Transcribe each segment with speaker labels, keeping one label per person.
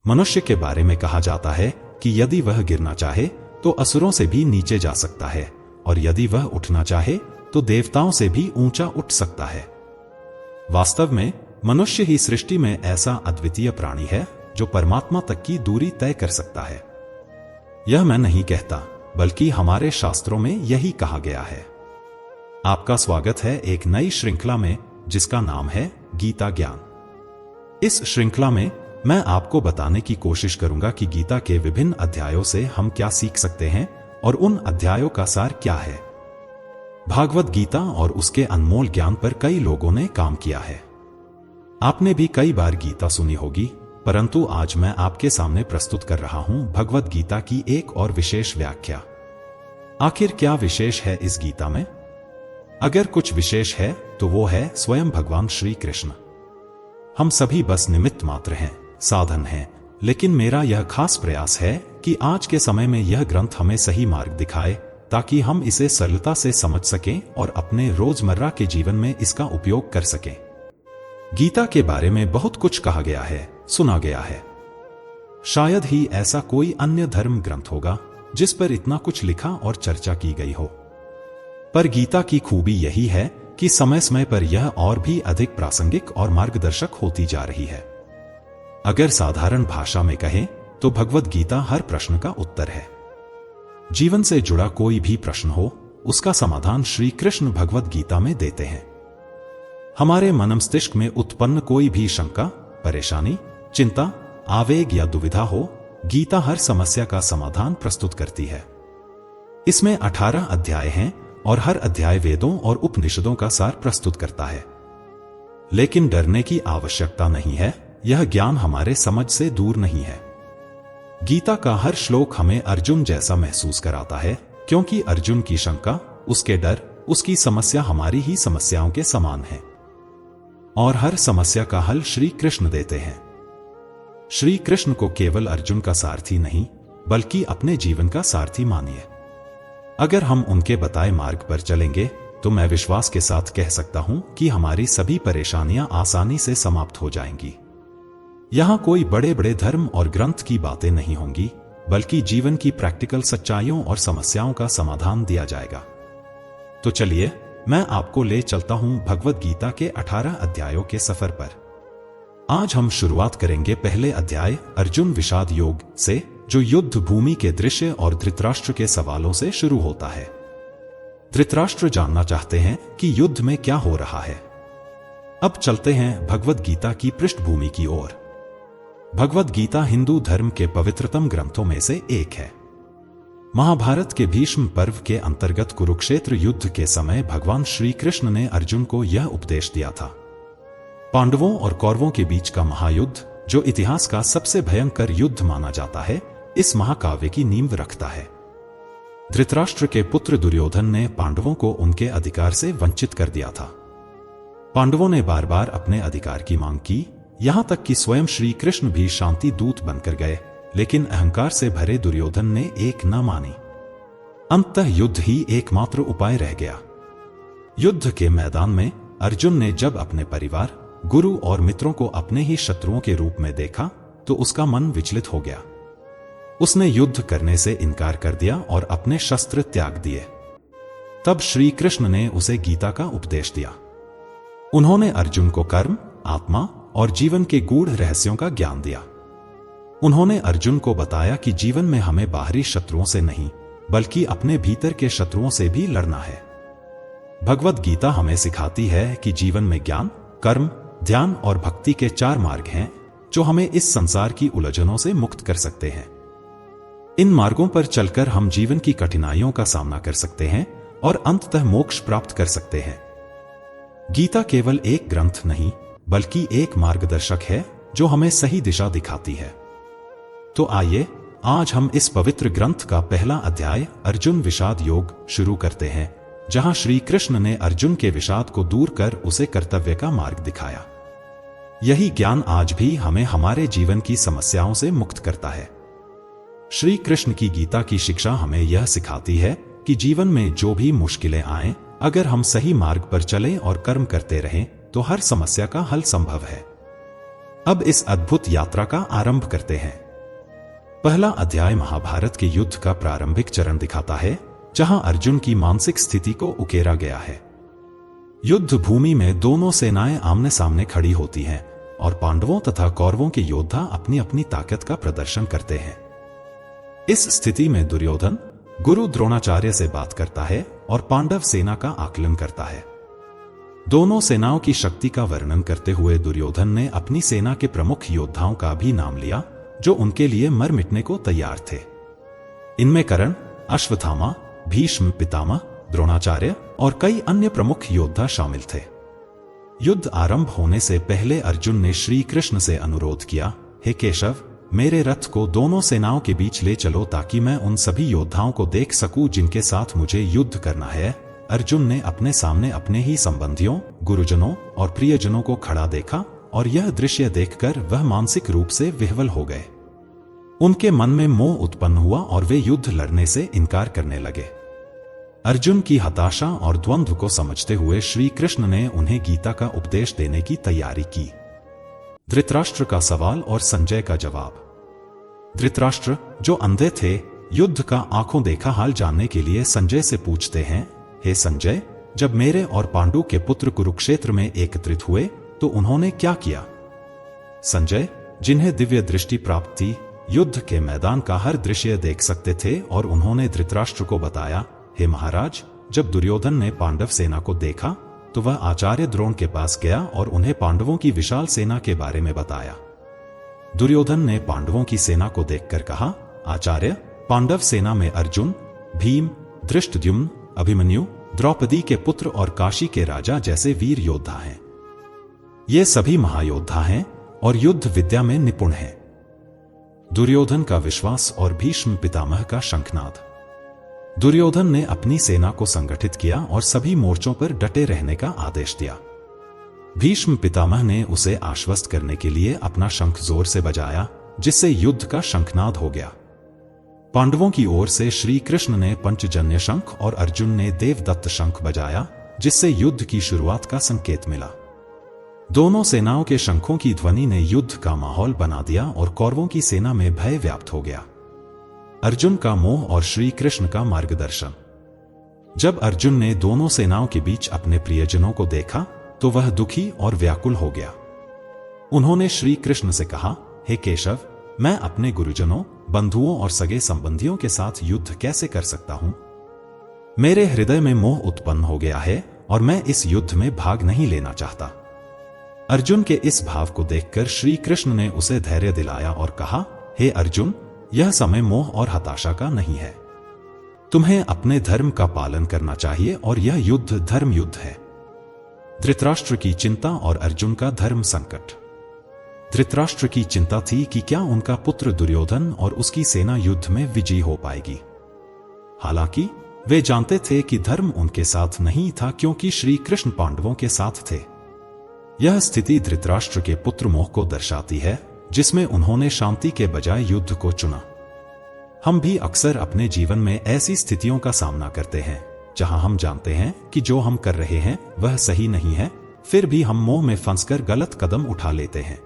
Speaker 1: मनुष्य के बारे में कहा जाता है कि यदि वह गिरना चाहे तो असुरों से भी नीचे जा सकता है, और यदि वह उठना चाहे तो देवताओं से भी ऊंचा उठ सकता है। वास्तव में मनुष्य ही सृष्टि में ऐसा अद्वितीय प्राणी है जो परमात्मा तक की दूरी तय कर सकता है। यह मैं नहीं कहता, बल्कि हमारे शास्त्रों में यही कहा गया है। आपका स्वागत है एक नई श्रृंखला में जिसका नाम है गीता ज्ञान। इस श्रृंखला में मैं आपको बताने की कोशिश करूंगा कि गीता के विभिन्न अध्यायों से हम क्या सीख सकते हैं और उन अध्यायों का सार क्या है। भागवत गीता और उसके अनमोल ज्ञान पर कई लोगों ने काम किया है। आपने भी कई बार गीता सुनी होगी, परंतु आज मैं आपके सामने प्रस्तुत कर रहा हूं भगवत गीता की एक और विशेष व्याख्या। आखिर क्या विशेष है इस गीता में? अगर कुछ विशेष है तो वो है स्वयं भगवान श्री कृष्ण। हम सभी बस निमित्त मात्र हैं, साधन हैं, लेकिन मेरा यह खास प्रयास है कि आज के समय में यह ग्रंथ हमें सही मार्ग दिखाए, ताकि हम इसे सरलता से समझ सकें और अपने रोजमर्रा के जीवन में इसका उपयोग कर सकें। गीता के बारे में बहुत कुछ कहा गया है, सुना गया है। शायद ही ऐसा कोई अन्य धर्म ग्रंथ होगा जिस पर इतना कुछ लिखा और चर्चा की गई हो। पर गीता की खूबी यही है कि समय समय पर यह और भी अधिक प्रासंगिक और मार्गदर्शक होती जा रही है। अगर साधारण भाषा में कहें तो भगवत गीता हर प्रश्न का उत्तर है। जीवन से जुड़ा कोई भी प्रश्न हो, उसका समाधान श्री कृष्ण भगवत गीता में देते हैं। हमारे मन मस्तिष्क में उत्पन्न कोई भी शंका, परेशानी, चिंता, आवेग या दुविधा हो, गीता हर समस्या का समाधान प्रस्तुत करती है। इसमें 18 अध्याय हैं और हर अध्याय वेदों और उपनिषदों का सार प्रस्तुत करता है। लेकिन डरने की आवश्यकता नहीं है, यह ज्ञान हमारे समझ से दूर नहीं है। गीता का हर श्लोक हमें अर्जुन जैसा महसूस कराता है, क्योंकि अर्जुन की शंका, उसके डर, उसकी समस्या हमारी ही समस्याओं के समान है। और हर समस्या का हल श्री कृष्ण देते हैं। श्री कृष्ण को केवल अर्जुन का सारथी नहीं, बल्कि अपने जीवन का सारथी मानिए। अगर हम उनके बताए मार्ग पर चलेंगे तो मैं विश्वास के साथ कह सकता हूं कि हमारी सभी परेशानियां आसानी से समाप्त हो जाएंगी। यहां कोई बड़े बड़े धर्म और ग्रंथ की बातें नहीं होंगी, बल्कि जीवन की प्रैक्टिकल सच्चाइयों और समस्याओं का समाधान दिया जाएगा। तो चलिए मैं आपको ले चलता हूं भगवत गीता के 18 अध्यायों के सफर पर। आज हम शुरुआत करेंगे पहले अध्याय अर्जुन विषाद योग से, जो युद्ध भूमि के दृश्य और धृतराष्ट्र के सवालों से शुरू होता है। धृतराष्ट्र जानना चाहते हैं कि युद्ध में क्या हो रहा है। अब चलते हैं भगवत गीता की पृष्ठभूमि की ओर। भगवत गीता हिंदू धर्म के पवित्रतम ग्रंथों में से एक है। महाभारत के भीष्म पर्व के अंतर्गत कुरुक्षेत्र युद्ध के समय भगवान श्री कृष्ण ने अर्जुन को यह उपदेश दिया था। पांडवों और कौरवों के बीच का महायुद्ध, जो इतिहास का सबसे भयंकर युद्ध माना जाता है, इस महाकाव्य की नींव रखता है। धृतराष्ट्र के पुत्र दुर्योधन ने पांडवों को उनके अधिकार से वंचित कर दिया था। पांडवों ने बार बार अपने अधिकार की मांग की, यहां तक कि स्वयं श्री कृष्ण भी शांति दूत बनकर गए, लेकिन अहंकार से भरे दुर्योधन ने एक न मानी। अंततः युद्ध ही एकमात्र उपाय रह गया। युद्ध के मैदान में अर्जुन ने जब अपने परिवार, गुरु और मित्रों को अपने ही शत्रुओं के रूप में देखा तो उसका मन विचलित हो गया। उसने युद्ध करने से इनकार कर दिया और अपने शस्त्र त्याग दिए। तब श्री कृष्ण ने उसे गीता का उपदेश दिया। उन्होंने अर्जुन को कर्म, आत्मा और जीवन के गूढ़ रहस्यों का ज्ञान दिया। उन्होंने अर्जुन को बताया कि जीवन में हमें बाहरी शत्रुओं से नहीं, बल्कि अपने भीतर के शत्रुओं से भी लड़ना है। भगवत गीता हमें सिखाती है कि जीवन में ज्ञान, कर्म, ध्यान और भक्ति के 4 मार्ग हैं, जो हमें इस संसार की उलझनों से मुक्त कर सकते हैं। इन मार्गों पर चलकर हम जीवन की कठिनाइयों का सामना कर सकते हैं और अंततः मोक्ष प्राप्त कर सकते हैं। गीता केवल एक ग्रंथ नहीं, बल्कि एक मार्गदर्शक है जो हमें सही दिशा दिखाती है। तो आइए आज हम इस पवित्र ग्रंथ का पहला अध्याय अर्जुन विषाद योग शुरू करते हैं, जहां श्री कृष्ण ने अर्जुन के विषाद को दूर कर उसे कर्तव्य का मार्ग दिखाया। यही ज्ञान आज भी हमें हमारे जीवन की समस्याओं से मुक्त करता है। श्री कृष्ण की गीता की शिक्षा हमें यह सिखाती है कि जीवन में जो भी मुश्किलें आएं, अगर हम सही मार्ग पर चलें और कर्म करते रहें तो हर समस्या का हल संभव है। अब इस अद्भुत यात्रा का आरंभ करते हैं। पहला अध्याय महाभारत के युद्ध का प्रारंभिक चरण दिखाता है, जहां अर्जुन की मानसिक स्थिति को उकेरा गया है। युद्ध भूमि में दोनों सेनाएं आमने सामने खड़ी होती हैं और पांडवों तथा कौरवों के योद्धा अपनी अपनी ताकत का प्रदर्शन करते हैं। इस स्थिति में दुर्योधन गुरु द्रोणाचार्य से बात करता है और पांडव सेना का आकलन करता है। दोनों सेनाओं की शक्ति का वर्णन करते हुए दुर्योधन ने अपनी सेना के प्रमुख योद्धाओं का भी नाम लिया, जो उनके लिए मर मिटने को तैयार थे। इनमें कर्ण, अश्वत्थामा, भीष्म पितामह, द्रोणाचार्य और कई अन्य प्रमुख योद्धा शामिल थे। युद्ध आरंभ होने से पहले अर्जुन ने श्री कृष्ण से अनुरोध किया, हे केशव, मेरे रथ को दोनों सेनाओं के बीच ले चलो ताकि मैं उन सभी योद्धाओं को देख सकूं जिनके साथ मुझे युद्ध करना है। अर्जुन ने अपने सामने अपने ही संबंधियों, गुरुजनों और प्रियजनों को खड़ा देखा और यह दृश्य देखकर वह मानसिक रूप से विह्वल हो गए। उनके मन में मोह उत्पन्न हुआ और वे युद्ध लड़ने से इनकार करने लगे। अर्जुन की हताशा और द्वंद्व को समझते हुए श्री कृष्ण ने उन्हें गीता का उपदेश देने की तैयारी की। धृतराष्ट्र का सवाल और संजय का जवाब। धृतराष्ट्र, जो अंधे थे, युद्ध का आंखों देखा हाल जानने के लिए संजय से पूछते हैं, हे संजय, जब मेरे और पांडु के पुत्र कुरुक्षेत्र में एकत्रित हुए तो उन्होंने क्या किया? संजय, जिन्हें दिव्य दृष्टि प्राप्त थी, युद्ध के मैदान का हर दृश्य देख सकते थे और उन्होंने धृतराष्ट्र को बताया, हे महाराज, जब दुर्योधन ने पांडव सेना को देखा तो वह आचार्य द्रोण के पास गया और उन्हें पांडवों की विशाल सेना के बारे में बताया। दुर्योधन ने पांडवों की सेना को देखकर कहा, आचार्य, पांडव सेना में अर्जुन, भीम, धृष्टद्युम्न, अभिमन्यु, द्रौपदी के पुत्र और काशी के राजा जैसे वीर योद्धा हैं। ये सभी महायोद्धा हैं और युद्ध विद्या में निपुण हैं। दुर्योधन का विश्वास और भीष्म पितामह का शंखनाद। दुर्योधन ने अपनी सेना को संगठित किया और सभी मोर्चों पर डटे रहने का आदेश दिया। भीष्म पितामह ने उसे आश्वस्त करने के लिए अपना शंख जोर से बजाया, जिससे युद्ध का शंखनाद हो गया। पांडवों की ओर से श्री कृष्ण ने पंचजन्य शंख और अर्जुन ने देवदत्त शंख बजाया, जिससे युद्ध की शुरुआत का संकेत मिला। दोनों सेनाओं के शंखों की ध्वनि ने युद्ध का माहौल बना दिया और कौरवों की सेना में भय व्याप्त हो गया। अर्जुन का मोह और श्री कृष्ण का मार्गदर्शन। जब अर्जुन ने दोनों सेनाओं के बीच अपने प्रियजनों को देखा तो वह दुखी और व्याकुल हो गया। उन्होंने श्री कृष्ण से कहा, हे केशव, मैं अपने गुरुजनों, बंधुओं और सगे संबंधियों के साथ युद्ध कैसे कर सकता हूं? मेरे हृदय में मोह उत्पन्न हो गया है और मैं इस युद्ध में भाग नहीं लेना चाहता। अर्जुन के इस भाव को देखकर श्री कृष्ण ने उसे धैर्य दिलाया और कहा, हे अर्जुन, यह समय मोह और हताशा का नहीं है। तुम्हें अपने धर्म का पालन करना चाहिए और यह युद्ध धर्म युद्ध है। धृतराष्ट्र की चिंता और अर्जुन का धर्म संकट। धृतराष्ट्र की चिंता थी कि क्या उनका पुत्र दुर्योधन और उसकी सेना युद्ध में विजयी हो पाएगी। हालांकि वे जानते थे कि धर्म उनके साथ नहीं था, क्योंकि श्री कृष्ण पांडवों के साथ थे। यह स्थिति धृतराष्ट्र के पुत्र मोह को दर्शाती है, जिसमें उन्होंने शांति के बजाय युद्ध को चुना। हम भी अक्सर अपने जीवन में ऐसी स्थितियों का सामना करते हैं जहां हम जानते हैं कि जो हम कर रहे हैं वह सही नहीं है, फिर भी हम मोह में फंसकर गलत कदम उठा लेते हैं।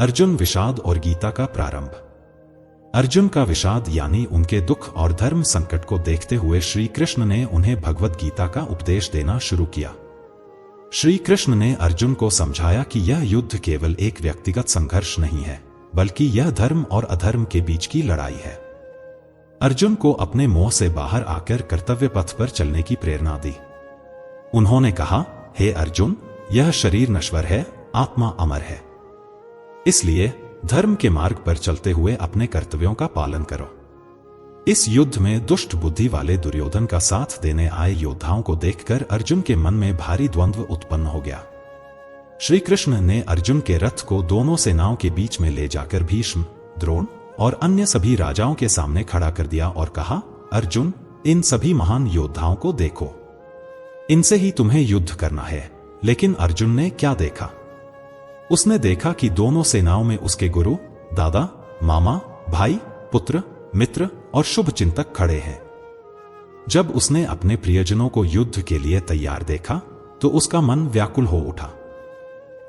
Speaker 1: अर्जुन विषाद और गीता का प्रारंभ। अर्जुन का विषाद यानी उनके दुख और धर्म संकट को देखते हुए श्री कृष्ण ने उन्हें भगवत गीता का उपदेश देना शुरू किया। श्री कृष्ण ने अर्जुन को समझाया कि यह युद्ध केवल एक व्यक्तिगत संघर्ष नहीं है, बल्कि यह धर्म और अधर्म के बीच की लड़ाई है। अर्जुन को अपने मोह से बाहर आकर कर्तव्य पथ पर चलने की प्रेरणा दी। उन्होंने कहा, हे अर्जुन, यह शरीर नश्वर है, आत्मा अमर है। इसलिए धर्म के मार्ग पर चलते हुए अपने कर्तव्यों का पालन करो। इस युद्ध में दुष्ट बुद्धि वाले दुर्योधन का साथ देने आए योद्धाओं को देखकर अर्जुन के मन में भारी द्वंद्व उत्पन्न हो गया। श्री कृष्ण ने अर्जुन के रथ को दोनों सेनाओं के बीच में ले जाकर भीष्म, द्रोण और अन्य सभी राजाओं के सामने खड़ा कर दिया और कहा, अर्जुन, इन सभी महान योद्धाओं को देखो, इनसे ही तुम्हें युद्ध करना है। लेकिन अर्जुन ने क्या देखा? उसने देखा कि दोनों सेनाओं में उसके गुरु, दादा, मामा, भाई, पुत्र, मित्र और शुभ चिंतक खड़े हैं। जब उसने अपने प्रियजनों को युद्ध के लिए तैयार देखा तो उसका मन व्याकुल हो उठा।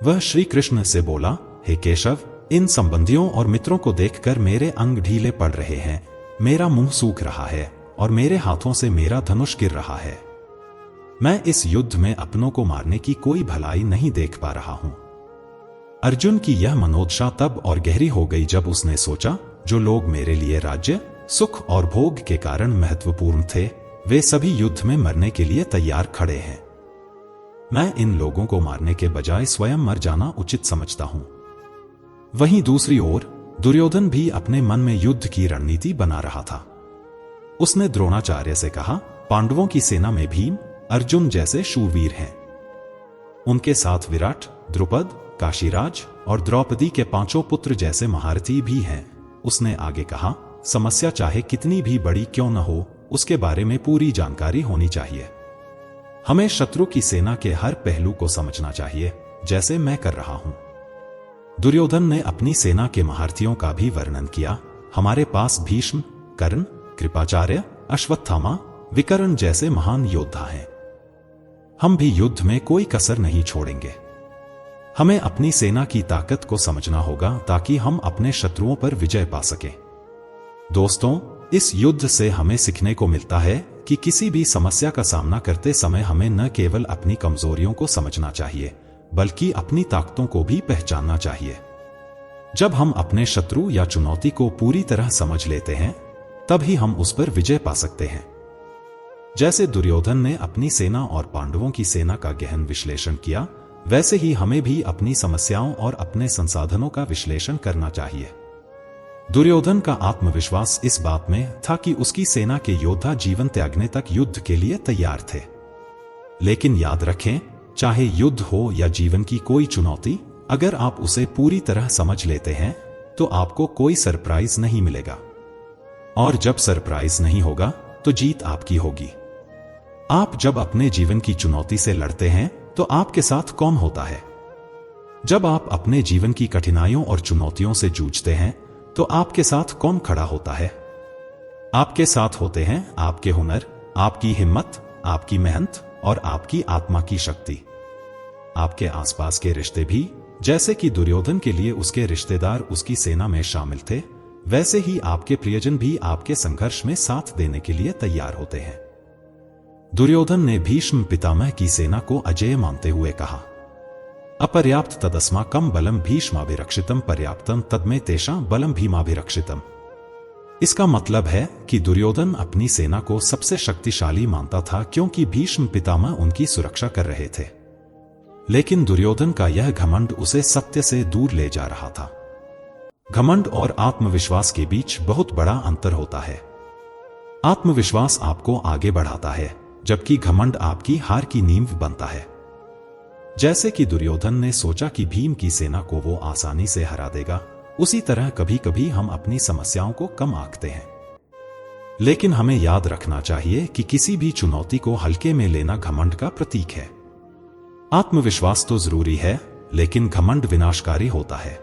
Speaker 1: वह श्री कृष्ण से बोला, हे केशव, इन संबंधियों और मित्रों को देखकर मेरे अंग ढीले पड़ रहे हैं, मेरा मुंह सूख रहा है और मेरे हाथों से मेरा धनुष गिर रहा है। मैं इस युद्ध में अपनों को मारने की कोई भलाई नहीं देख पा रहा हूं। अर्जुन की यह मनोदशा तब और गहरी हो गई जब उसने सोचा, जो लोग मेरे लिए राज्य, सुख और भोग के कारण महत्वपूर्ण थे, वे सभी युद्ध में मरने के लिए तैयार खड़े हैं। मैं इन लोगों को मारने के बजाय स्वयं मर जाना उचित समझता हूं। वहीं दूसरी ओर दुर्योधन भी अपने मन में युद्ध की रणनीति बना रहा था। उसने द्रोणाचार्य से कहा, पांडवों की सेना में भीम, अर्जुन जैसे शूरवीर हैं। उनके साथ विराट, द्रुपद, काशीराज और द्रौपदी के 5 पुत्र जैसे महारथी भी हैं। उसने आगे कहा, समस्या चाहे कितनी भी बड़ी क्यों न हो, उसके बारे में पूरी जानकारी होनी चाहिए। हमें शत्रु की सेना के हर पहलू को समझना चाहिए, जैसे मैं कर रहा हूं। दुर्योधन ने अपनी सेना के महारथियों का भी वर्णन किया। हमारे पास भीष्म, कर्ण, कृपाचार्य, अश्वत्थामा, विकर्ण जैसे महान योद्धा हैं। हम भी युद्ध में कोई कसर नहीं छोड़ेंगे। हमें अपनी सेना की ताकत को समझना होगा ताकि हम अपने शत्रुओं पर विजय पा सकें। दोस्तों, इस युद्ध से हमें सीखने को मिलता है कि किसी भी समस्या का सामना करते समय हमें न केवल अपनी कमजोरियों को समझना चाहिए, बल्कि अपनी ताकतों को भी पहचानना चाहिए। जब हम अपने शत्रु या चुनौती को पूरी तरह समझ लेते हैं, तभी हम उस पर विजय पा सकते हैं। जैसे दुर्योधन ने अपनी सेना और पांडवों की सेना का गहन विश्लेषण किया, वैसे ही हमें भी अपनी समस्याओं और अपने संसाधनों का विश्लेषण करना चाहिए। दुर्योधन का आत्मविश्वास इस बात में था कि उसकी सेना के योद्धा जीवन त्यागने तक युद्ध के लिए तैयार थे। लेकिन याद रखें, चाहे युद्ध हो या जीवन की कोई चुनौती, अगर आप उसे पूरी तरह समझ लेते हैं तो आपको कोई सरप्राइज नहीं मिलेगा। और जब सरप्राइज नहीं होगा तो जीत आपकी होगी। आप जब अपने जीवन की चुनौती से लड़ते हैं तो आपके साथ कौन होता है? जब आप अपने जीवन की कठिनाइयों और चुनौतियों से जूझते हैं तो आपके साथ कौन खड़ा होता है? आपके साथ होते हैं आपके हुनर, आपकी हिम्मत, आपकी मेहनत और आपकी आत्मा की शक्ति। आपके आसपास के रिश्ते भी, जैसे कि दुर्योधन के लिए उसके रिश्तेदार उसकी सेना में शामिल थे, वैसे ही आपके प्रियजन भी आपके संघर्ष में साथ देने के लिए तैयार होते हैं। दुर्योधन ने भीष्म पितामह की सेना को अजेय मानते हुए कहा, अपर्याप्त तदस्माकं बलम भीष्माभिरक्षितम पर्याप्तम तद्मे तेषां बलम भीमाभिरक्षितम। इसका मतलब है कि दुर्योधन अपनी सेना को सबसे शक्तिशाली मानता था क्योंकि भीष्म पितामह उनकी सुरक्षा कर रहे थे। लेकिन दुर्योधन का यह घमंड उसे सत्य से दूर ले जा रहा था। घमंड और आत्मविश्वास के बीच बहुत बड़ा अंतर होता है। आत्मविश्वास आपको आगे बढ़ाता है, जबकि घमंड आपकी हार की नींव बनता है। जैसे कि दुर्योधन ने सोचा कि भीम की सेना को वो आसानी से हरा देगा, उसी तरह कभी कभी हम अपनी समस्याओं को कम आंकते हैं। लेकिन हमें याद रखना चाहिए कि किसी भी चुनौती को हल्के में लेना घमंड का प्रतीक है। आत्मविश्वास तो जरूरी है, लेकिन घमंड विनाशकारी होता है।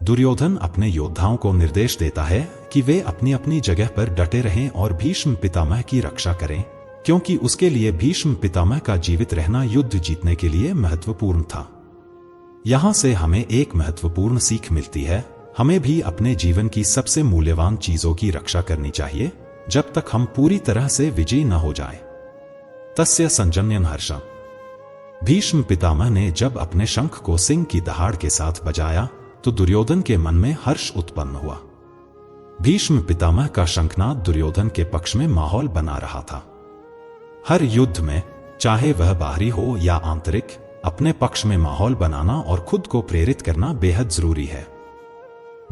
Speaker 1: दुर्योधन अपने योद्धाओं को निर्देश देता है कि वे अपनी अपनी जगह पर डटे रहें और भीष्म पितामह की रक्षा करें, क्योंकि उसके लिए भीष्म पितामह का जीवित रहना युद्ध जीतने के लिए महत्वपूर्ण था। यहां से हमें एक महत्वपूर्ण सीख मिलती है, हमें भी अपने जीवन की सबसे मूल्यवान चीजों की रक्षा करनी चाहिए, जब तक हम पूरी तरह से विजयी न हो जाएं। तस्य संजन्यन हर्षम। भीष्म पितामह ने जब अपने शंख को सिंह की दहाड़ के साथ बजाया तो दुर्योधन के मन में हर्ष उत्पन्न हुआ। भीष्म पितामह का शंखनाद दुर्योधन के पक्ष में माहौल बना रहा था। हर युद्ध में, चाहे वह बाहरी हो या आंतरिक, अपने पक्ष में माहौल बनाना और खुद को प्रेरित करना बेहद जरूरी है।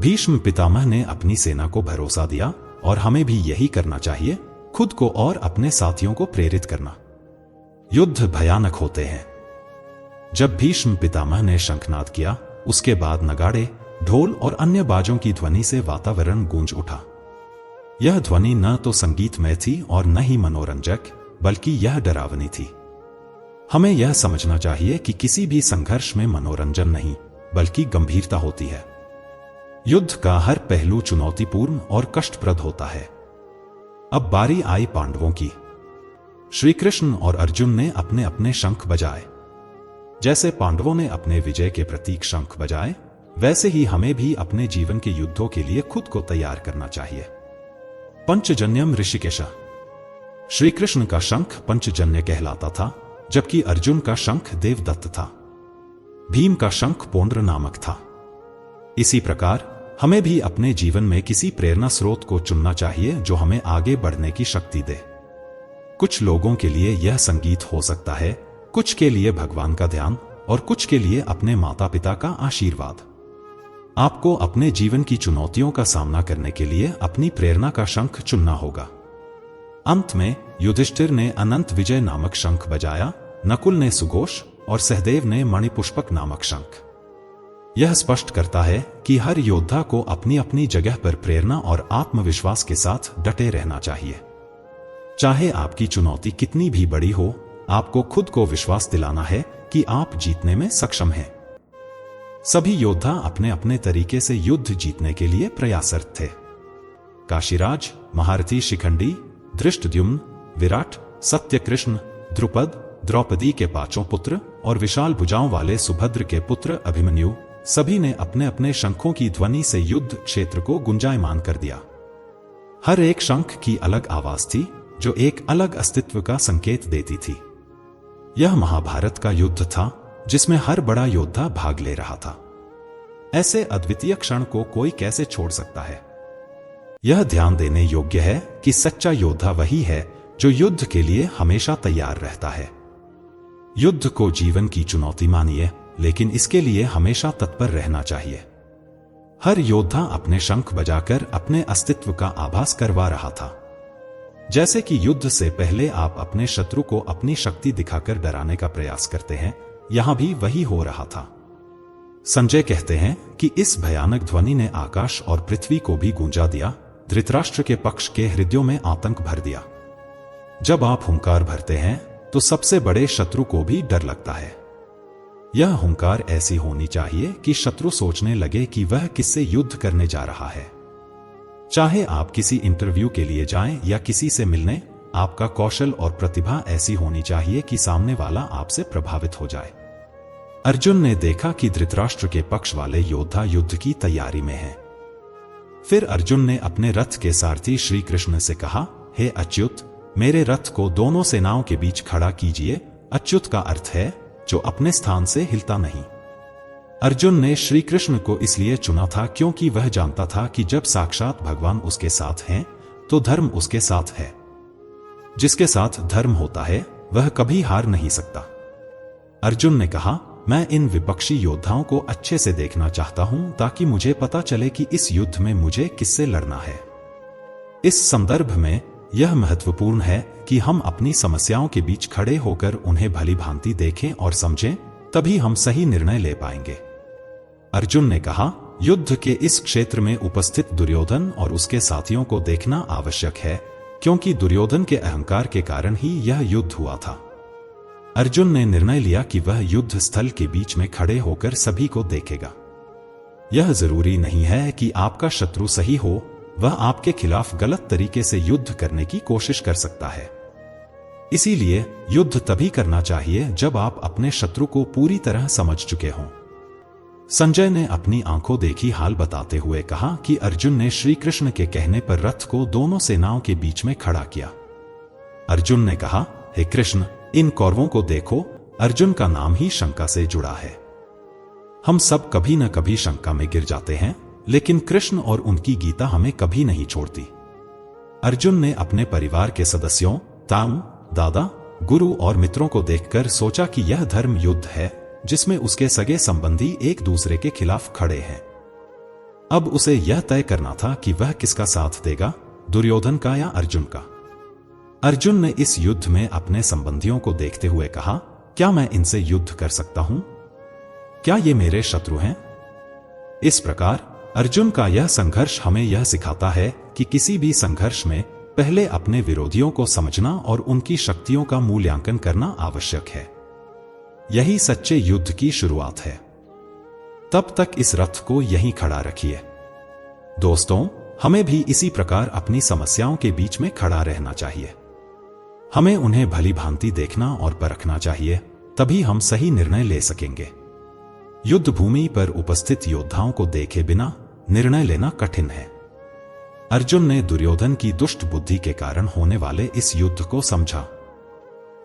Speaker 1: भीष्म पितामह ने अपनी सेना को भरोसा दिया और हमें भी यही करना चाहिए, खुद को और अपने साथियों को प्रेरित करना। युद्ध भयानक होते हैं। जब भीष्म पितामह ने शंखनाद किया, उसके बाद नगाड़े, ढोल और अन्य बाजों की ध्वनि से वातावरण गूंज उठा। यह ध्वनि न तो संगीतमय थी और न ही मनोरंजक, बल्कि यह डरावनी थी। हमें यह समझना चाहिए कि किसी भी संघर्ष में मनोरंजन नहीं, बल्कि गंभीरता होती है। युद्ध का हर पहलू चुनौतीपूर्ण और कष्टप्रद होता है। अब बारी आई पांडवों की। श्री कृष्ण और अर्जुन ने अपने अपने शंख बजाए। जैसे पांडवों ने अपने विजय के प्रतीक शंख बजाए, वैसे ही हमें भी अपने जीवन के युद्धों के लिए खुद को तैयार करना चाहिए। पंचजन्यम ऋषिकेश। श्री कृष्ण का शंख पंचजन्य कहलाता था, जबकि अर्जुन का शंख देवदत्त था। भीम का शंख पौंड्र नामक था। इसी प्रकार हमें भी अपने जीवन में किसी प्रेरणा स्रोत को चुनना चाहिए जो हमें आगे बढ़ने की शक्ति दे। कुछ लोगों के लिए यह संगीत हो सकता है, कुछ के लिए भगवान का ध्यान और कुछ के लिए अपने माता पिता का आशीर्वाद। आपको अपने जीवन की चुनौतियों का सामना करने के लिए अपनी प्रेरणा का शंख चुनना होगा। अंत में युधिष्ठिर ने अनंत विजय नामक शंख बजाया, नकुल ने सुघोष और सहदेव ने मणिपुष्पक नामक शंख। यह स्पष्ट करता है कि हर योद्धा को अपनी अपनी जगह पर प्रेरणा और आत्मविश्वास के साथ डटे रहना चाहिए। चाहे आपकी चुनौती कितनी भी बड़ी हो, आपको खुद को विश्वास दिलाना है कि आप जीतने में सक्षम हैं। सभी योद्धा अपने अपने तरीके से युद्ध जीतने के लिए प्रयासरत थे। काशीराज, महारथी शिखंडी, धृष्टद्युम्न, विराट, सत्यकृष्ण, द्रुपद, द्रौपदी के पांचों पुत्र और विशाल भुजाओं वाले सुभद्र के पुत्र अभिमन्यु, सभी ने अपने अपने शंखों की ध्वनि से युद्ध क्षेत्र को गुंजायमान कर दिया। हर एक शंख की अलग आवाज थी जो एक अलग अस्तित्व का संकेत देती थी। यह महाभारत का युद्ध था जिसमें हर बड़ा योद्धा भाग ले रहा था। ऐसे अद्वितीय क्षण को कोई कैसे छोड़ सकता है? यह ध्यान देने योग्य है कि सच्चा योद्धा वही है जो युद्ध के लिए हमेशा तैयार रहता है। युद्ध को जीवन की चुनौती मानिए, लेकिन इसके लिए हमेशा तत्पर रहना चाहिए। हर योद्धा अपने शंख बजाकर अपने अस्तित्व का आभास करवा रहा था। जैसे कि युद्ध से पहले आप अपने शत्रु को अपनी शक्ति दिखाकर डराने का प्रयास करते हैं, यहां भी वही हो रहा था। संजय कहते हैं कि इस भयानक ध्वनि ने आकाश और पृथ्वी को भी गूंजा दिया, धृतराष्ट्र के पक्ष के हृदयों में आतंक भर दिया। जब आप हुंकार भरते हैं तो सबसे बड़े शत्रु को भी डर लगता है। यह हुंकार ऐसी होनी चाहिए कि शत्रु सोचने लगे कि वह किससे युद्ध करने जा रहा है। चाहे आप किसी इंटरव्यू के लिए जाएं या किसी से मिलने, आपका कौशल और प्रतिभा ऐसी होनी चाहिए कि सामने वाला आपसे प्रभावित हो जाए। अर्जुन ने देखा कि धृतराष्ट्र के पक्ष वाले योद्धा युद्ध की तैयारी में हैं। फिर अर्जुन ने अपने रथ के सारथी श्री कृष्ण से कहा, हे अच्युत, मेरे रथ को दोनों सेनाओं के बीच खड़ा कीजिए। अच्युत का अर्थ है जो अपने स्थान से हिलता नहीं। अर्जुन ने श्री कृष्ण को इसलिए चुना था क्योंकि वह जानता था कि जब साक्षात भगवान उसके साथ हैं तो धर्म उसके साथ है। जिसके साथ धर्म होता है वह कभी हार नहीं सकता। अर्जुन ने कहा, मैं इन विपक्षी योद्धाओं को अच्छे से देखना चाहता हूं ताकि मुझे पता चले कि इस युद्ध में मुझे किससे लड़ना है। इस संदर्भ में यह महत्वपूर्ण है कि हम अपनी समस्याओं के बीच खड़े होकर उन्हें भली भांति देखें और समझें, तभी हम सही निर्णय ले पाएंगे। अर्जुन ने कहा, युद्ध के इस क्षेत्र में उपस्थित दुर्योधन और उसके साथियों को देखना आवश्यक है, क्योंकि दुर्योधन के अहंकार के कारण ही यह युद्ध हुआ था। अर्जुन ने निर्णय लिया कि वह युद्ध स्थल के बीच में खड़े होकर सभी को देखेगा। यह जरूरी नहीं है कि आपका शत्रु सही हो, वह आपके खिलाफ गलत तरीके से युद्ध करने की कोशिश कर सकता है। इसीलिए युद्ध तभी करना चाहिए जब आप अपने शत्रु को पूरी तरह समझ चुके हों। संजय ने अपनी आंखों देखी हाल बताते हुए कहा कि अर्जुन ने श्री कृष्ण के कहने पर रथ को दोनों सेनाओं के बीच में खड़ा किया। अर्जुन ने कहा, हे कृष्ण, इन कौरवों को देखो। अर्जुन का नाम ही शंका से जुड़ा है। हम सब कभी न कभी शंका में गिर जाते हैं, लेकिन कृष्ण और उनकी गीता हमें कभी नहीं छोड़ती। अर्जुन ने अपने परिवार के सदस्यों, ताऊ, दादा, गुरु और मित्रों को देखकर सोचा कि यह धर्म युद्ध है जिसमें उसके सगे संबंधी एक दूसरे के खिलाफ खड़े हैं। अब उसे यह तय करना था कि वह किसका साथ देगा, दुर्योधन का या अर्जुन का। अर्जुन ने इस युद्ध में अपने संबंधियों को देखते हुए कहा, क्या मैं इनसे युद्ध कर सकता हूं? क्या ये मेरे शत्रु हैं? इस प्रकार अर्जुन का यह संघर्ष हमें यह सिखाता है कि किसी भी संघर्ष में पहले अपने विरोधियों को समझना और उनकी शक्तियों का मूल्यांकन करना आवश्यक है। यही सच्चे युद्ध की शुरुआत है। तब तक इस रथ को यहीं खड़ा रखिए। दोस्तों, हमें भी इसी प्रकार अपनी समस्याओं के बीच में खड़ा रहना चाहिए। हमें उन्हें भली भांति देखना और परखना चाहिए, तभी हम सही निर्णय ले सकेंगे। युद्ध भूमि पर उपस्थित योद्धाओं को देखे बिना निर्णय लेना कठिन है। अर्जुन ने दुर्योधन की दुष्ट बुद्धि के कारण होने वाले इस युद्ध को समझा।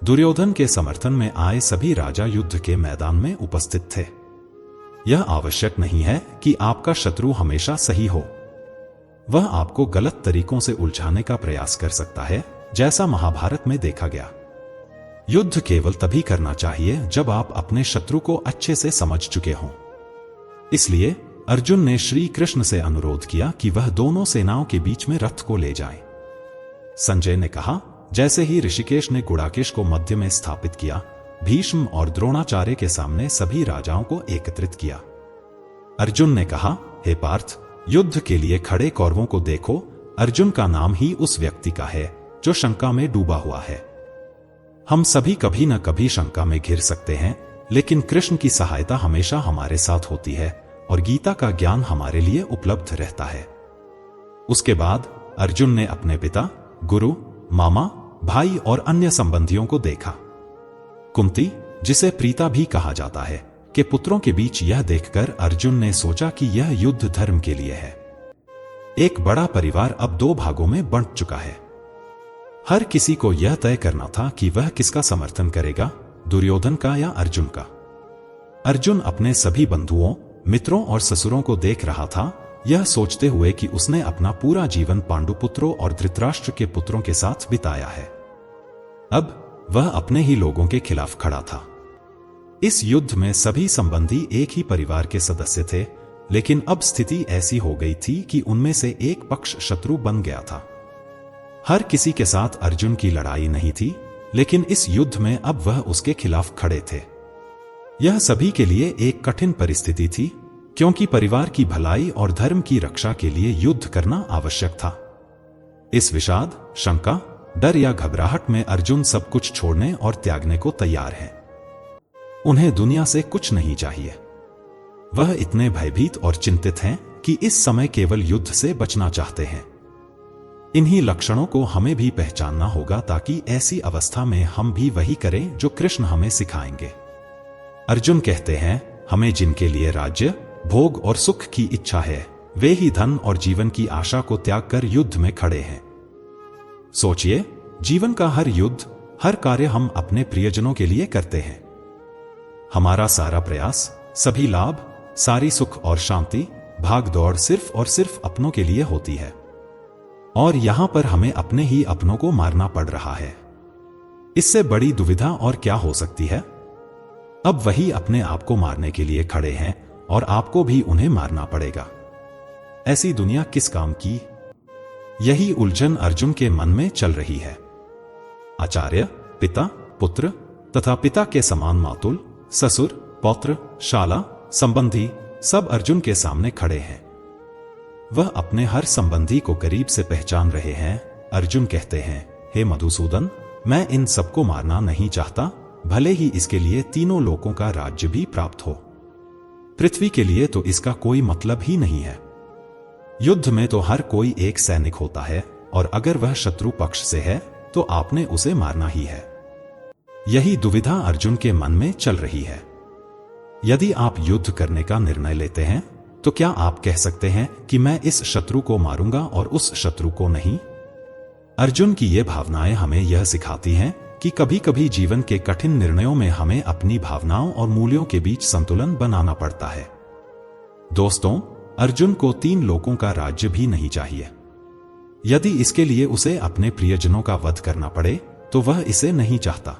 Speaker 1: दुर्योधन के समर्थन में आए सभी राजा युद्ध के मैदान में उपस्थित थे। यह आवश्यक नहीं है कि आपका शत्रु हमेशा सही हो। वह आपको गलत तरीकों से उलझाने का प्रयास कर सकता है, जैसा महाभारत में देखा गया। युद्ध केवल तभी करना चाहिए जब आप अपने शत्रु को अच्छे से समझ चुके हों। इसलिए अर्जुन ने श्री कृष्ण से अनुरोध किया कि वह दोनों सेनाओं के बीच में रथ को ले जाएं। संजय ने कहा, जैसे ही ऋषिकेश ने गुड़ाकेश को मध्य में स्थापित किया, भीष्म और द्रोणाचार्य के सामने सभी राजाओं को एकत्रित किया। अर्जुन ने कहा, हे पार्थ, युद्ध के लिए खड़े कौरवों को देखो। अर्जुन का नाम ही उस व्यक्ति का है जो शंका में डूबा हुआ है। हम सभी कभी न कभी शंका में घिर सकते हैं, लेकिन कृष्ण की सहायता हमेशा हमारे साथ होती है और गीता का ज्ञान हमारे लिए उपलब्ध रहता है। उसके बाद अर्जुन ने अपने पिता, गुरु, मामा, भाई और अन्य संबंधियों को देखा। कुंती, जिसे प्रीता भी कहा जाता है, के पुत्रों के बीच यह देखकर अर्जुन ने सोचा कि यह युद्ध धर्म के लिए है। एक बड़ा परिवार अब दो भागों में बंट चुका है। हर किसी को यह तय करना था कि वह किसका समर्थन करेगा, दुर्योधन का या अर्जुन का। अर्जुन अपने सभी बंधुओं, मित्रों और ससुरों को देख रहा था, यह सोचते हुए कि उसने अपना पूरा जीवन पांडुपुत्रों और धृतराष्ट्र के पुत्रों के साथ बिताया है। अब वह अपने ही लोगों के खिलाफ खड़ा था। इस युद्ध में सभी संबंधी एक ही परिवार के सदस्य थे, लेकिन अब स्थिति ऐसी हो गई थी कि उनमें से एक पक्ष शत्रु बन गया था। हर किसी के साथ अर्जुन की लड़ाई नहीं थी, लेकिन इस युद्ध में अब वह उसके खिलाफ खड़े थे। यह सभी के लिए एक कठिन परिस्थिति थी, क्योंकि परिवार की भलाई और धर्म की रक्षा के लिए युद्ध करना आवश्यक था। इस विषाद, शंका, डर या घबराहट में अर्जुन सब कुछ छोड़ने और त्यागने को तैयार है। उन्हें दुनिया से कुछ नहीं चाहिए। वह इतने भयभीत और चिंतित हैं कि इस समय केवल युद्ध से बचना चाहते हैं। इन्हीं लक्षणों को हमें भी पहचानना होगा, ताकि ऐसी अवस्था में हम भी वही करें जो कृष्ण हमें सिखाएंगे। अर्जुन कहते हैं, हमें जिनके लिए राज्य, भोग और सुख की इच्छा है, वे ही धन और जीवन की आशा को त्याग कर युद्ध में खड़े हैं। सोचिए, जीवन का हर युद्ध, हर कार्य हम अपने प्रियजनों के लिए करते हैं। हमारा सारा प्रयास, सभी लाभ, सारी सुख और शांति, भाग दौड़ सिर्फ और सिर्फ अपनों के लिए होती है। और यहां पर हमें अपने ही अपनों को मारना पड़ रहा है। इससे बड़ी दुविधा और क्या हो सकती है? अब वही अपने आप को मारने के लिए खड़े हैं और आपको भी उन्हें मारना पड़ेगा। ऐसी दुनिया किस काम की? यही उलझन अर्जुन के मन में चल रही है। आचार्य, पिता, पुत्र तथा पिता के समान मातुल, ससुर, पौत्र, शाला, संबंधी सब अर्जुन के सामने खड़े हैं। वह अपने हर संबंधी को करीब से पहचान रहे हैं। अर्जुन कहते हैं, हे मधुसूदन, मैं इन सबको मारना नहीं चाहता, भले ही इसके लिए तीनों लोकों का राज्य भी प्राप्त हो। पृथ्वी के लिए तो इसका कोई मतलब ही नहीं है। युद्ध में तो हर कोई एक सैनिक होता है, और अगर वह शत्रु पक्ष से है तो आपने उसे मारना ही है। यही दुविधा अर्जुन के मन में चल रही है। यदि आप युद्ध करने का निर्णय लेते हैं, तो क्या आप कह सकते हैं कि मैं इस शत्रु को मारूंगा और उस शत्रु को नहीं? अर्जुन की ये भावनाएं हमें यह सिखाती हैं कि कभी कभी जीवन के कठिन निर्णयों में हमें अपनी भावनाओं और मूल्यों के बीच संतुलन बनाना पड़ता है। दोस्तों, अर्जुन को तीन लोकों का राज्य भी नहीं चाहिए। यदि इसके लिए उसे अपने प्रियजनों का वध करना पड़े, तो वह इसे नहीं चाहता।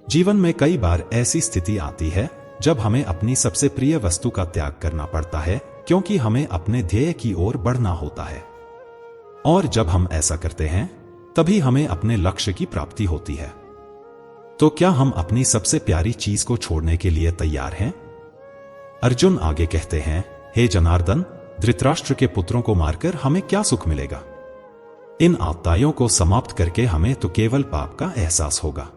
Speaker 1: जीवन में कई बार ऐसी स्थिति आती है जब हमें अपनी सबसे प्रिय वस्तु का त्याग करना पड़ता है, क्योंकि हमें अपने ध्येय की ओर बढ़ना होता है। और जब हम ऐसा करते हैं, तभी हमें अपने लक्ष्य की प्राप्ति होती है। तो क्या हम अपनी सबसे प्यारी चीज को छोड़ने के लिए तैयार हैं? अर्जुन आगे कहते हैं, हे जनार्दन, धृतराष्ट्र के पुत्रों को मारकर हमें क्या सुख मिलेगा? इन आत्ताइयों को समाप्त करके हमें तो केवल पाप का एहसास होगा।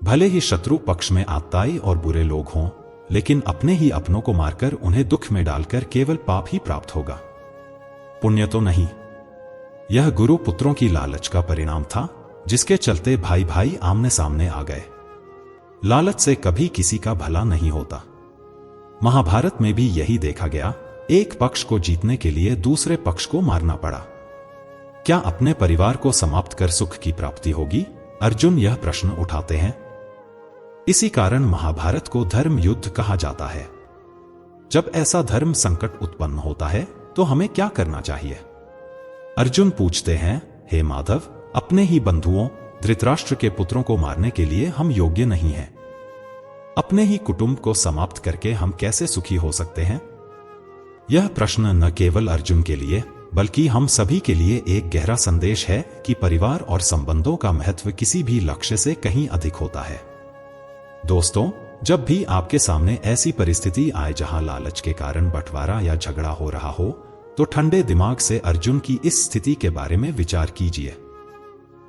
Speaker 1: भले ही शत्रु पक्ष में आत्ताई और बुरे लोग हों, लेकिन अपने ही अपनों को मारकर उन्हें दुख में डालकर केवल पाप ही प्राप्त होगा, पुण्य तो नहीं। यह गुरु पुत्रों की लालच का परिणाम था, जिसके चलते भाई भाई आमने सामने आ गए। लालच से कभी किसी का भला नहीं होता। महाभारत में भी यही देखा गया, एक पक्ष को जीतने के लिए दूसरे पक्ष को मारना पड़ा। क्या अपने परिवार को समाप्त कर सुख की प्राप्ति होगी? अर्जुन यह प्रश्न उठाते हैं। इसी कारण महाभारत को धर्म युद्ध कहा जाता है। जब ऐसा धर्म संकट उत्पन्न होता है तो हमें क्या करना चाहिए? अर्जुन पूछते हैं, हे माधव, अपने ही बंधुओं धृतराष्ट्र के पुत्रों को मारने के लिए हम योग्य नहीं हैं। अपने ही कुटुंब को समाप्त करके हम कैसे सुखी हो सकते हैं? यह प्रश्न न केवल अर्जुन के लिए बल्कि हम सभी के लिए एक गहरा संदेश है कि परिवार और संबंधों का महत्व किसी भी लक्ष्य से कहीं अधिक होता है। दोस्तों, जब भी आपके सामने ऐसी परिस्थिति आए जहां लालच के कारण बंटवारा या झगड़ा हो रहा हो, तो ठंडे दिमाग से अर्जुन की इस स्थिति के बारे में विचार कीजिए।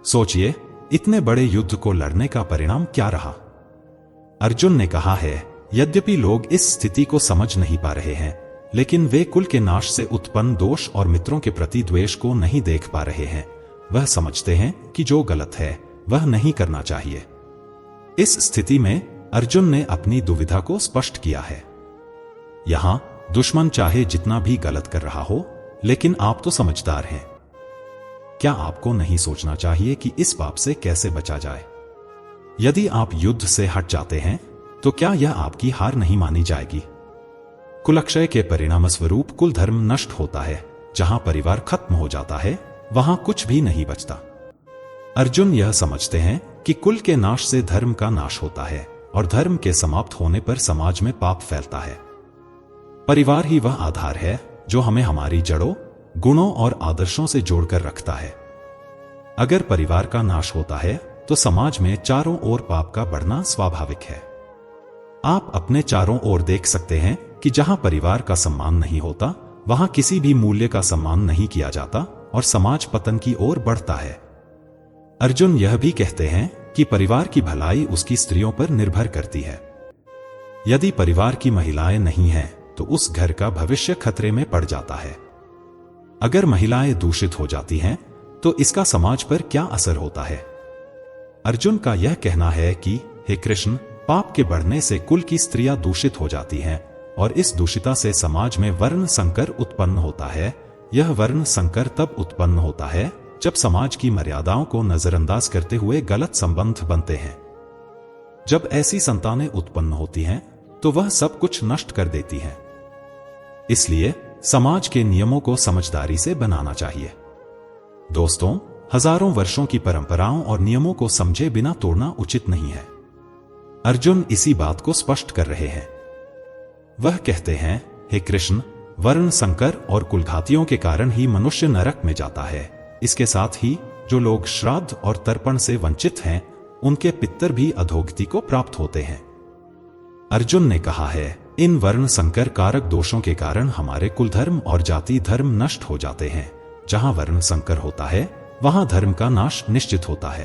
Speaker 1: सोचिए, इतने बड़े युद्ध को लड़ने का परिणाम क्या रहा? अर्जुन ने कहा है, यद्यपि लोग इस स्थिति को समझ नहीं पा रहे हैं, लेकिन वे कुल के नाश से उत्पन्न दोष और मित्रों के प्रति द्वेष को नहीं देख पा रहे हैं। वह समझते हैं कि जो गलत है वह नहीं करना चाहिए। इस स्थिति में अर्जुन ने अपनी दुविधा को स्पष्ट किया है। यहां दुश्मन चाहे जितना भी गलत कर रहा हो, लेकिन आप तो समझदार हैं। क्या आपको नहीं सोचना चाहिए कि इस पाप से कैसे बचा जाए? यदि आप युद्ध से हट जाते हैं तो क्या यह आपकी हार नहीं मानी जाएगी? कुलक्षय के परिणाम स्वरूप कुल धर्म नष्ट होता है। जहां परिवार खत्म हो जाता है वहां कुछ भी नहीं बचता। अर्जुन यह समझते हैं कि कुल के नाश से धर्म का नाश होता है और धर्म के समाप्त होने पर समाज में पाप फैलता है। परिवार ही वह आधार है जो हमें हमारी जड़ों, गुणों और आदर्शों से जोड़कर रखता है। अगर परिवार का नाश होता है तो समाज में चारों ओर पाप का बढ़ना स्वाभाविक है। आप अपने चारों ओर देख सकते हैं कि जहां परिवार का सम्मान नहीं होता, वहां किसी भी मूल्य का सम्मान नहीं किया जाता और समाज पतन की ओर बढ़ता है। अर्जुन यह भी कहते हैं कि परिवार की भलाई उसकी स्त्रियों पर निर्भर करती है। यदि परिवार की महिलाएं नहीं हैं, तो उस घर का भविष्य खतरे में पड़ जाता है। अगर महिलाएं दूषित हो जाती हैं, तो इसका समाज पर क्या असर होता है? अर्जुन का यह कहना है कि हे कृष्ण, पाप के बढ़ने से कुल की स्त्रियां दूषित हो जाती हैं और इस दूषिता से समाज में वर्ण संकर उत्पन्न होता है। यह वर्ण संकर तब उत्पन्न होता है जब समाज की मर्यादाओं को नजरअंदाज करते हुए गलत संबंध बनते हैं। जब ऐसी संतानें उत्पन्न होती हैं तो वह सब कुछ नष्ट कर देती हैं। इसलिए समाज के नियमों को समझदारी से बनाना चाहिए। दोस्तों, हजारों वर्षों की परंपराओं और नियमों को समझे बिना तोड़ना उचित नहीं है। अर्जुन इसी बात को स्पष्ट कर रहे हैं। वह कहते हैं, हे कृष्ण, वर्ण संकर और कुलघातियों के कारण ही मनुष्य नरक में जाता है। इसके साथ ही जो लोग श्राद्ध और तर्पण से वंचित हैं, उनके पितर भी अधोगति को प्राप्त होते हैं। अर्जुन ने कहा है, इन वर्ण संकर कारक दोषों के कारण हमारे कुल धर्म और जाति धर्म नष्ट हो जाते हैं। जहां वर्ण संकर होता है वहां धर्म का नाश निश्चित होता है।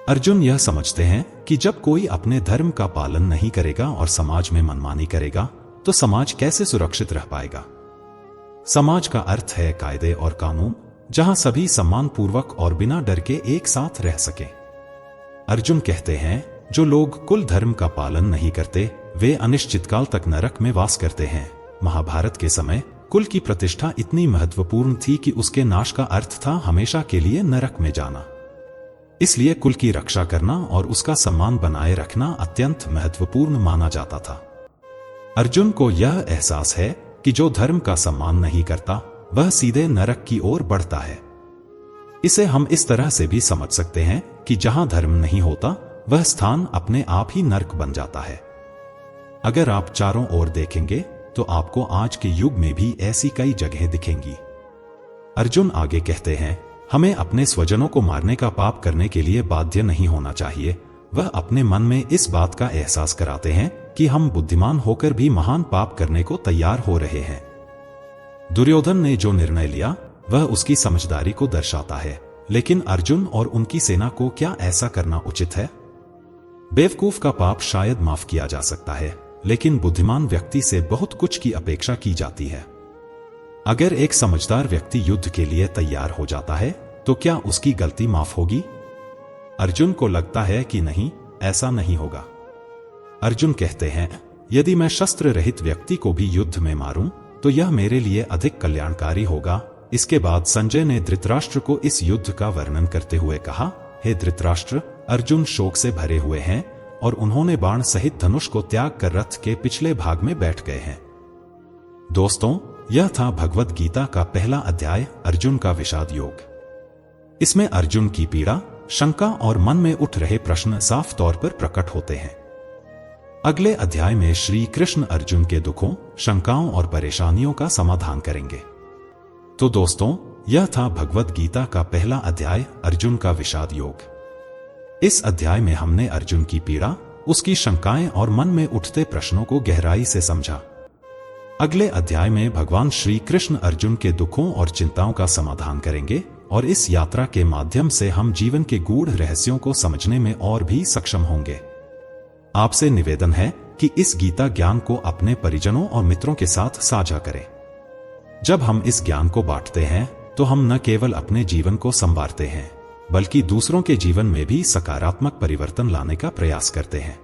Speaker 1: अर्जुन यह समझते हैं कि जब कोई अपने धर्म का पालन नहीं करेगा और समाज में मनमानी करेगा, तो समाज कैसे सुरक्षित रह पाएगा? समाज का अर्थ है कायदे और कानून, जहां सभी सम्मान पूर्वक और बिना डर के एक साथ रह सके। अर्जुन कहते हैं, जो लोग कुल धर्म का पालन नहीं करते, वे अनिश्चितकाल तक नरक में वास करते हैं। महाभारत के समय कुल की प्रतिष्ठा इतनी महत्वपूर्ण थी कि उसके नाश का अर्थ था हमेशा के लिए नरक में जाना। इसलिए कुल की रक्षा करना और उसका सम्मान बनाए रखना अत्यंत महत्वपूर्ण माना जाता था। अर्जुन को यह एहसास है कि जो धर्म का सम्मान नहीं करता, वह सीधे नरक की ओर बढ़ता है। इसे हम इस तरह से भी समझ सकते हैं कि जहां धर्म नहीं होता, वह स्थान अपने आप ही नरक बन जाता है। अगर आप चारों ओर देखेंगे तो आपको आज के युग में भी ऐसी कई जगहें दिखेंगी। अर्जुन आगे कहते हैं, हमें अपने स्वजनों को मारने का पाप करने के लिए बाध्य नहीं होना चाहिए। वह अपने मन में इस बात का एहसास कराते हैं कि हम बुद्धिमान होकर भी महान पाप करने को तैयार हो रहे हैं। दुर्योधन ने जो निर्णय लिया वह उसकी समझदारी को दर्शाता है, लेकिन अर्जुन और उनकी सेना को क्या ऐसा करना उचित है? बेवकूफ का पाप शायद माफ किया जा सकता है, लेकिन बुद्धिमान व्यक्ति से बहुत कुछ की अपेक्षा की जाती है। अगर एक समझदार व्यक्ति युद्ध के लिए तैयार हो जाता है तो क्या उसकी गलती माफ होगी? अर्जुन को लगता है कि नहीं, ऐसा नहीं होगा। अर्जुन कहते हैं, यदि मैं शस्त्र रहित व्यक्ति को भी युद्ध में मारूं, तो यह मेरे लिए अधिक कल्याणकारी होगा। इसके बाद संजय ने धृतराष्ट्र को इस युद्ध का वर्णन करते हुए कहा, हे धृतराष्ट्र, अर्जुन शोक से भरे हुए हैं और उन्होंने बाण सहित धनुष को त्याग कर रथ के पिछले भाग में बैठ गए हैं। दोस्तों, यह था भगवद गीता का पहला अध्याय, अर्जुन का विषाद योग। इसमें अर्जुन की पीड़ा, शंका और मन में उठ रहे प्रश्न साफ तौर पर प्रकट होते हैं। अगले अध्याय में श्री कृष्ण अर्जुन के दुखों, शंकाओं और परेशानियों का समाधान करेंगे। तो दोस्तों, यह था भगवद गीता का पहला अध्याय, अर्जुन का विषाद योग। इस अध्याय में हमने अर्जुन की पीड़ा, उसकी शंकाएं और मन में उठते प्रश्नों को गहराई से समझा। अगले अध्याय में भगवान श्री कृष्ण अर्जुन के दुखों और चिंताओं का समाधान करेंगे और इस यात्रा के माध्यम से हम जीवन के गूढ़ रहस्यों को समझने में और भी सक्षम होंगे। आपसे निवेदन है कि इस गीता ज्ञान को अपने परिजनों और मित्रों के साथ साझा करें। जब हम इस ज्ञान को बांटते हैं, तो हम न केवल अपने जीवन को संवारते हैं, बल्कि दूसरों के जीवन में भी सकारात्मक परिवर्तन लाने का प्रयास करते हैं।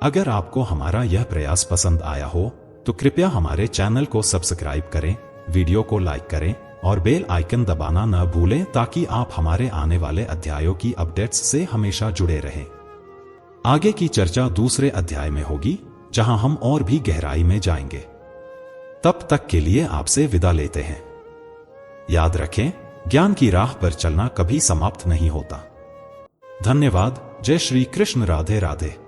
Speaker 1: अगर आपको हमारा यह प्रयास पसंद आया हो, तो कृपया हमारे चैनल को सब्सक्राइब करें, वीडियो को लाइक करें और बेल आइकन दबाना न भूलें, ताकि आप हमारे आने वाले अध्यायों की अपडेट्स से हमेशा जुड़े रहें। आगे की चर्चा दूसरे अध्याय में होगी, जहां हम और भी गहराई में जाएंगे। तब तक के लिए आपसे विदा लेते हैं। याद रखें, ज्ञान की राह पर चलना कभी समाप्त नहीं होता। धन्यवाद। जय श्री कृष्ण। राधे राधे।